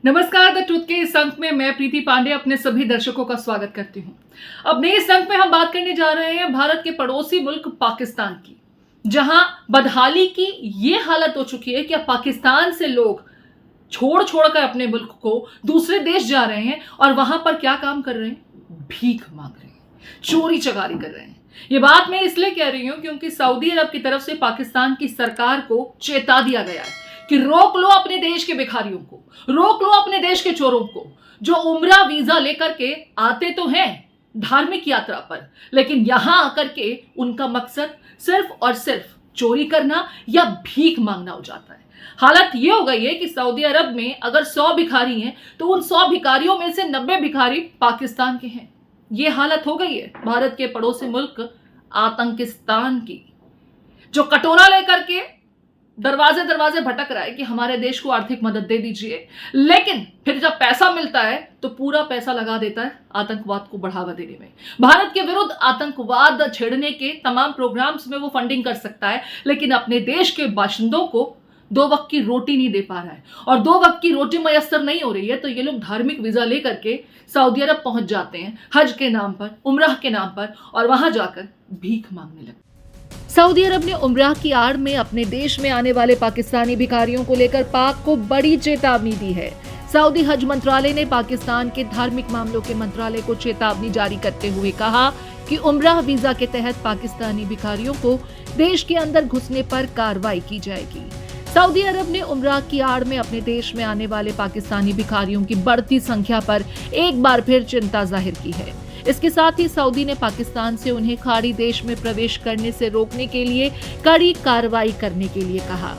नमस्कार। The truth के इस अंक में मैं प्रीति पांडे अपने सभी दर्शकों का स्वागत करती हूं। अपने इस अंक में हम बात करने जा रहे हैं भारत के पड़ोसी मुल्क पाकिस्तान की, जहां बदहाली की ये हालत हो चुकी है कि अब पाकिस्तान से लोग छोड़ कर अपने मुल्क को दूसरे देश जा रहे हैं और वहां पर क्या काम कर रहे हैं? भीख मांग रहे हैं, चोरी चकारी कर रहे हैं। ये बात मैं इसलिए कह रही हूं क्योंकि सऊदी अरब की तरफ से पाकिस्तान की सरकार को चेता दिया गया है कि रोक लो अपने देश के भिखारियों को, रोक लो अपने देश के चोरों को, जो उम्रा वीजा लेकर के आते तो हैं धार्मिक यात्रा पर, लेकिन यहां आकर के उनका मकसद सिर्फ और सिर्फ चोरी करना या भीख मांगना हो जाता है। हालत यह हो गई है कि सऊदी अरब में अगर 100 भिखारी हैं तो उन 100 भिखारियों में से 90 भिखारी पाकिस्तान के हैं। यह हालत हो गई है भारत के पड़ोसी मुल्क आतंकिस्तान की, जो कटोरा लेकर के दरवाजे दरवाजे भटक रहा है कि हमारे देश को आर्थिक मदद दे दीजिए, लेकिन फिर जब पैसा मिलता है तो पूरा पैसा लगा देता है आतंकवाद को बढ़ावा देने में। भारत के विरुद्ध आतंकवाद छेड़ने के तमाम प्रोग्राम्स में वो फंडिंग कर सकता है, लेकिन अपने देश के बाशिंदों को 2 वक्त की रोटी नहीं दे पा रहा है। और 2 वक्त की रोटी मयसर नहीं हो रही है तो ये लोग धार्मिक वीजा लेकर के सऊदी अरब पहुंच जाते हैं हज के नाम पर, उम्राह के नाम पर, और वहां जाकर भीख मांगने लगते हैं। सऊदी अरब ने उम्राह की आड़ में अपने देश में आने वाले पाकिस्तानी भिखारियों को लेकर पाक को बड़ी चेतावनी दी है। सऊदी हज मंत्रालय ने पाकिस्तान के धार्मिक मामलों के मंत्रालय को चेतावनी जारी करते हुए कहा कि उम्राह वीजा के तहत पाकिस्तानी भिखारियों को देश के अंदर घुसने पर कार्रवाई की जाएगी। सऊदी अरब ने उम्राह की आड़ में अपने देश में आने वाले पाकिस्तानी भिखारियों की बढ़ती संख्या पर एक बार फिर चिंता जाहिर की है। इसके साथ ही सऊदी ने पाकिस्तान से उन्हें खाड़ी देश में प्रवेश करने से रोकने के लिए कड़ी कार्रवाई करने के लिए कहा।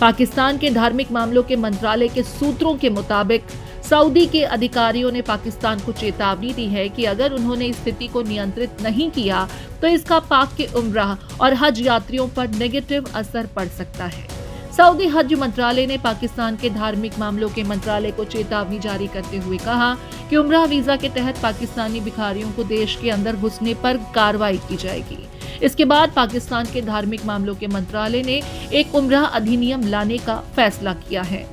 पाकिस्तान के धार्मिक मामलों के मंत्रालय के सूत्रों के मुताबिक सऊदी के अधिकारियों ने पाकिस्तान को चेतावनी दी है कि अगर उन्होंने स्थिति को नियंत्रित नहीं किया तो इसका पाक के उम्राह और हज यात्रियों पर नेगेटिव असर पड़ सकता है। सऊदी हज मंत्रालय ने पाकिस्तान के धार्मिक मामलों के मंत्रालय को चेतावनी जारी करते हुए कहा कि उम्राह वीजा के तहत पाकिस्तानी भिखारियों को देश के अंदर घुसने पर कार्रवाई की जाएगी। इसके बाद पाकिस्तान के धार्मिक मामलों के मंत्रालय ने एक उम्राह अधिनियम लाने का फैसला किया है।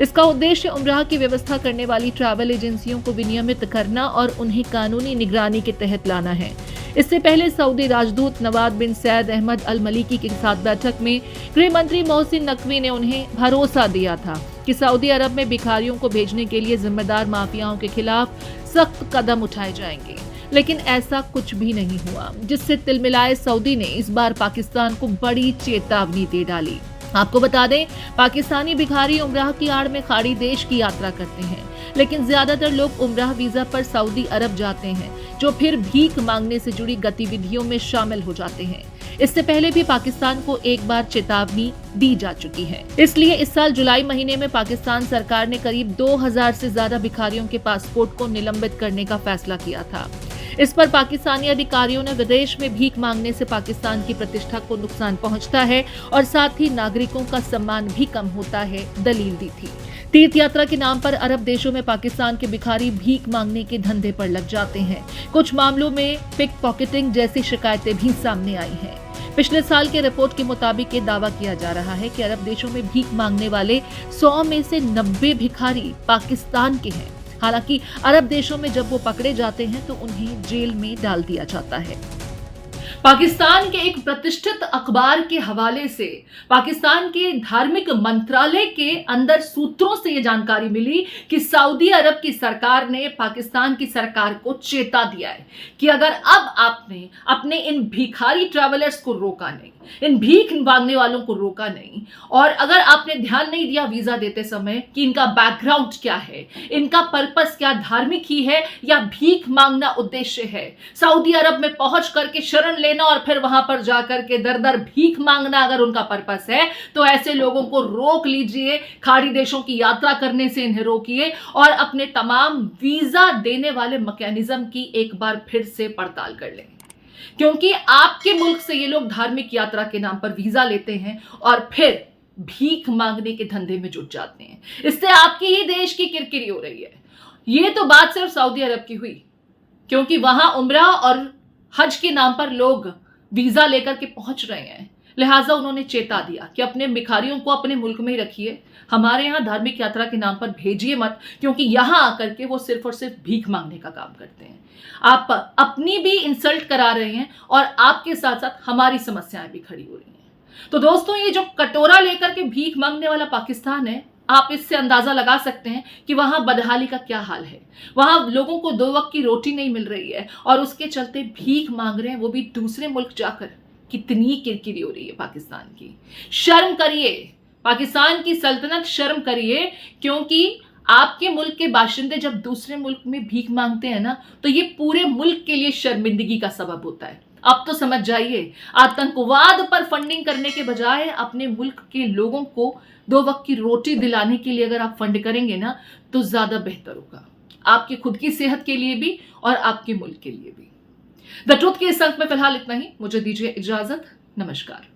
इसका उद्देश्य उम्राह की व्यवस्था करने वाली ट्रैवल एजेंसियों को विनियमित करना और उन्हें कानूनी निगरानी के तहत लाना है। इससे पहले सऊदी राजदूत नवाद बिन सैद अहमद अल मलिकी के साथ बैठक में गृह मंत्री मोहसिन नकवी ने उन्हें भरोसा दिया था कि सऊदी अरब में भिखारियों को भेजने के लिए जिम्मेदार माफियाओं के खिलाफ सख्त कदम उठाए जाएंगे, लेकिन ऐसा कुछ भी नहीं हुआ, जिससे तिलमिलाए सऊदी ने इस बार पाकिस्तान को बड़ी चेतावनी दे डाली। आपको बता दें, पाकिस्तानी भिखारी उम्राह की आड़ में खाड़ी देश की यात्रा करते हैं, लेकिन ज्यादातर लोग उम्राह वीजा पर सऊदी अरब जाते हैं, जो फिर भीख मांगने से जुड़ी गतिविधियों में शामिल हो जाते हैं। इससे पहले भी पाकिस्तान को एक बार चेतावनी दी जा चुकी है। इसलिए इस साल जुलाई महीने में पाकिस्तान सरकार ने करीब 2000 से ज्यादा भिखारियों के पासपोर्ट को निलंबित करने का फैसला किया था। इस पर पाकिस्तानी अधिकारियों ने विदेश में भीख मांगने से पाकिस्तान की प्रतिष्ठा को नुकसान पहुंचता है और साथ ही नागरिकों का सम्मान भी कम होता है दलील दी थी। तीर्थ यात्रा के नाम पर अरब देशों में पाकिस्तान के भिखारी भीख मांगने के धंधे पर लग जाते हैं। कुछ मामलों में पिक पॉकेटिंग जैसी शिकायतें भी सामने आई हैं। पिछले साल के रिपोर्ट के मुताबिक ये दावा किया जा रहा है कि अरब देशों में भीख मांगने वाले 100 में से 90 भिखारी पाकिस्तान के हैं। हालांकि अरब देशों में जब वो पकड़े जाते हैं तो उन्हें जेल में डाल दिया जाता है। पाकिस्तान के एक प्रतिष्ठित अखबार के हवाले से पाकिस्तान के धार्मिक मंत्रालय के अंदर सूत्रों से यह जानकारी मिली कि सऊदी अरब की सरकार ने पाकिस्तान की सरकार को चेता दिया है कि अगर अब आपने अपने इन भिखारी ट्रैवलर्स को रोका नहीं, इन भीख मांगने वालों को रोका नहीं, और अगर आपने ध्यान नहीं दिया वीजा देते समय कि इनका बैकग्राउंड क्या है, इनका पर्पस क्या धार्मिक ही है या भीख मांगना उद्देश्य है, सऊदी अरब में पहुंच करके शरण लेना और फिर वहां पर जाकर के दर दर भीख मांगना अगर उनका पर्पस है, तो ऐसे लोगों को रोक लीजिए, खाड़ी देशों की यात्रा करने से इन्हें रोकिए और अपने तमाम वीजा देने वाले मैकेनिज्म की एक बार फिर से पड़ताल कर लें, क्योंकि आपके मुल्क से ये लोग धार्मिक यात्रा के नाम पर वीजा लेते हैं और फिर भीख मांगने के धंधे में जुट जाते हैं। इससे आपकी ही देश की किरकिरी हो रही है। ये तो बात सिर्फ सऊदी अरब की हुई, क्योंकि वहां उम्रा और हज के नाम पर लोग वीजा लेकर के पहुंच रहे हैं, लिहाजा उन्होंने चेता दिया कि अपने भिखारियों को अपने मुल्क में ही रखिए, हमारे यहाँ धार्मिक यात्रा के नाम पर भेजिए मत, क्योंकि यहाँ आकर के वो सिर्फ और सिर्फ भीख मांगने का काम करते हैं। आप अपनी भी इंसल्ट करा रहे हैं और आपके साथ साथ हमारी समस्याएं भी खड़ी हो रही हैं। तो दोस्तों, ये जो कटोरा लेकर के भीख मांगने वाला पाकिस्तान है, आप इससे अंदाजा लगा सकते हैं कि वहां बदहाली का क्या हाल है। वहां लोगों को 2 वक्त की रोटी नहीं मिल रही है और उसके चलते भीख मांग रहे हैं, वो भी दूसरे मुल्क जाकर। कितनी किरकिरी हो रही है पाकिस्तान की। शर्म करिए, पाकिस्तान की सल्तनत शर्म करिए, क्योंकि आपके मुल्क के बाशिंदे जब दूसरे मुल्क में भीख मांगते हैं ना, तो ये पूरे मुल्क के लिए शर्मिंदगी का सबब होता है। अब तो समझ जाइए, आतंकवाद पर फंडिंग करने के बजाय अपने मुल्क के लोगों को 2 वक्त की रोटी दिलाने के लिए अगर आप फंड करेंगे ना, तो ज्यादा बेहतर होगा, आपकी खुद की सेहत के लिए भी और आपके मुल्क के लिए भी। द ट्रुथ के इस अंक में फिलहाल इतना ही। मुझे दीजिए इजाजत। नमस्कार।